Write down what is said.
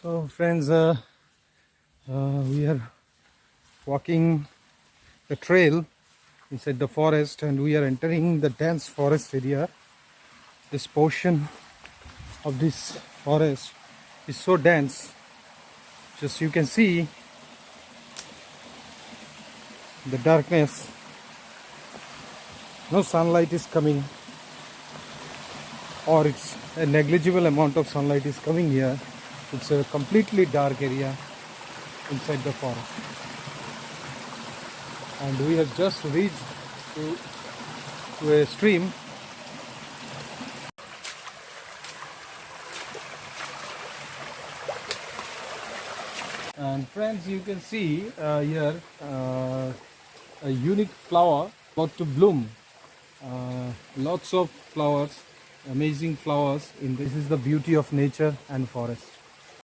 So friends, we are walking the trail inside the forest and we are entering the dense forest area. This portion of this forest is so dense, just you can see the darkness. No sunlight is coming, or it's a negligible amount of sunlight is coming here. It's a completely dark area inside the forest, and we have just reached to a stream. And friends, you can see here a unique flower about to bloom. Lots of flowers, amazing flowers. This is the beauty of nature and forest.